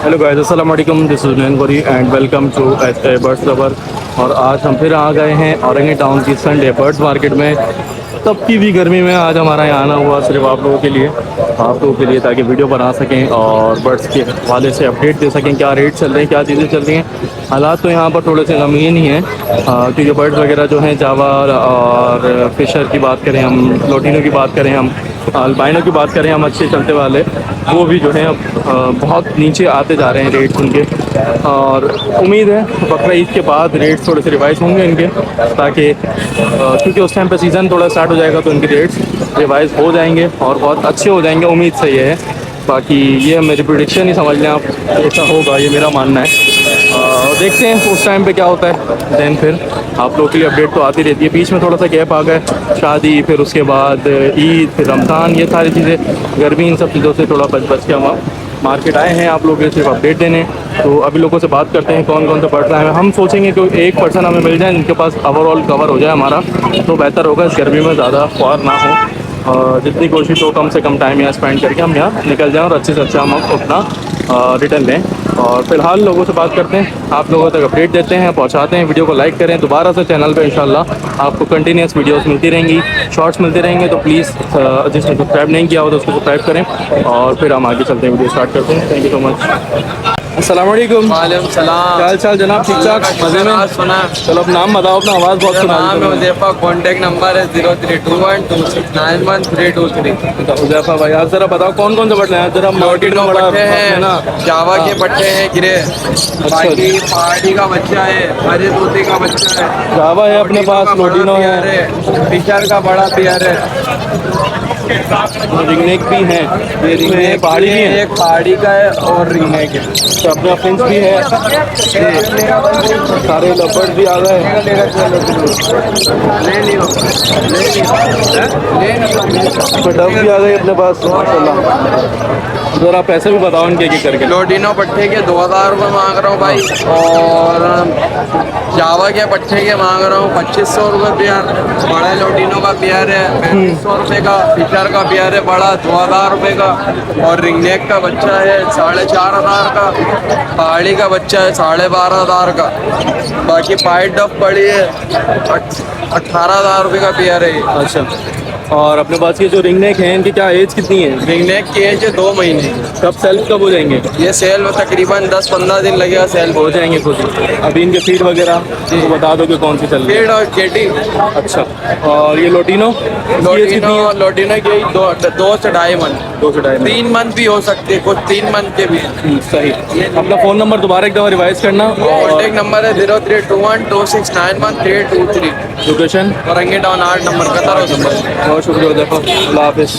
Hello guys, अस्सलाम वालेकुम। This is Naingori and welcome to birds lover. और आज हम फिर आ गए हैं औरंगी टाउन की संडे बर्ड्स मार्केट में। तब की भी गर्मी में आज हमारा यहाँ आना हुआ सिर्फ आप लोगों के लिए, ताकि वीडियो बना सकें और बर्ड्स के हवाले से अपडेट दे सकें, क्या रेट चल रहे हैं, क्या चीज़ें चल रही हैं। हालात तो यहाँ पर थोड़े से गमगीन ही हैं, क्योंकि बर्ड्स वगैरह जो हैं, जावा और फिशर की बात करें हम, लोटिनो की बात करें हम, अल्बाइनो की बात करें हम, अच्छे चलते वाले वो भी जो हैं अब बहुत नीचे आते जा रहे हैं रेट्स उनके। और उम्मीद है बकरा ईद के बाद रेट्स थोड़े से रिवाइज होंगे इनके, ताकि क्योंकि उस टाइम पे सीज़न थोड़ा स्टार्ट हो जाएगा तो इनके रेट्स रिवाइज हो जाएंगे और बहुत अच्छे हो जाएंगे। उम्मीद सही है। बाकी ये मेरी प्रेडिक्शन ही समझ लें आप, ऐसा होगा, ये मेरा मानना है। देखते हैं उस टाइम पे क्या होता है। देन फिर आप लोगों के लिए अपडेट तो आती रहती है। बीच में थोड़ा सा गैप आ गया, शादी, फिर उसके बाद ईद, फिर रमज़ान, ये सारी चीज़ें, गर्मी, इन सब चीज़ों से थोड़ा बच के हम मार्केट आए हैं आप लोगों के सिर्फ अपडेट देने। तो अभी लोगों से बात करते हैं कौन कौन से पर्सन हैं। हम सोचेंगे कि एक पर्सन हमें मिल जाए जिनके पास ओवरऑल कवर हो जाए हमारा, तो बेहतर होगा। इस गर्मी में ज़्यादा ख्वार ना हो, जितनी कोशिश हो कम से कम टाइम यहाँ स्पेंड करके हम यहाँ निकल जाएँ और अच्छे से अच्छा हम अपना रिटर्न लें। और फिलहाल लोगों से बात करते हैं, आप लोगों तक अपडेट देते हैं, पहुंचाते हैं। वीडियो को लाइक करें, दोबारा से चैनल पे इंशाल्लाह आपको कंटिन्यूस वीडियोस मिलती रहेंगी, शॉर्ट्स मिलते रहेंगे। तो प्लीज़ जिसने सब्सक्राइब नहीं किया हो तो उसको सब्सक्राइब करें। और फिर हम आगे चलते हैं, वीडियो स्टार्ट करते हैं। Thank you so much. अस्सलाम वालेकुम। वालेकुम सलाम। क्या हाल चाल जनाब? ठीक ठाक, मज़े में? सुना। चलो अब नाम बताओ अपना, आवाज़ बहुत सुना नाम है उज़ैफ़ा, कॉन्टैक्ट नंबर है 03212691 उज़ैफ़ा भाई। आप जरा बताओ कौन कौन से बटन हैं जरा? लोटिनो पट्टे हैं ना, जावा के पट्टे हैं गिरे, बाकी पहाड़ी का बच्चा है, हरे तोते का बच्चा है, जावा है अपने पास, लोटिनो प्यार है, फिशर का बड़ा प्यार है, रिंगनेक भी हैं, ये रिंगनेक पहाड़ी भी है, एक पहाड़ी का है और रिंगनेक है। तो अपना फ्रेंड्स भी है, सारे लवर्स भी आ गए। डब भी आ गए अपने पास माशाल्लाह। ज़रा पैसे भी बताओ इनके एक करके। लोटिनो पट्टे के 2000 रुपये मांग रहा हूँ भाई, और जावा के पट्टे के मांग रहा हूँ 2500 रुपये पेयर। बड़े लोटिनो का पेयर है 3500 रुपये का, फिशर का पेयर है बड़ा 2000 रुपये का, और रिंगनेक का बच्चा है 4500 का, पहाड़ी का बच्चा है 12500 का, बाकी पाइट डफ पड़ी है 18000 रुपये का पेयर है ये। अच्छा, और अपने पास ये जो रिंगनेक हैं इनकी क्या एज कितनी है? रिंगनेक की एज है 2 महीने। कब सेल कब हो जाएंगे? ये सेल में तकरीबन 10-15 दिन लगेगा सेल हो जाएंगे खुद ही। अभी इनके फीड वगैरह तो बता दो कि कौन सी चल रही है। फीड और केटी। अच्छा, और ये लोटिनो? लोटिनो की 2 से 2.5 मंथ, 2 से 2.5 3 मंथ भी हो सकते हैं, कुछ 3 मंथ के भी। सही। अपना फ़ोन नंबर दोबारा एक दफ़ा रिवाइज करना। कॉन्टैक्ट नंबर है 03212691 location Orangi town 8 number Qatar. बहुत शुक्रिया, अल्लाह हाफिज़।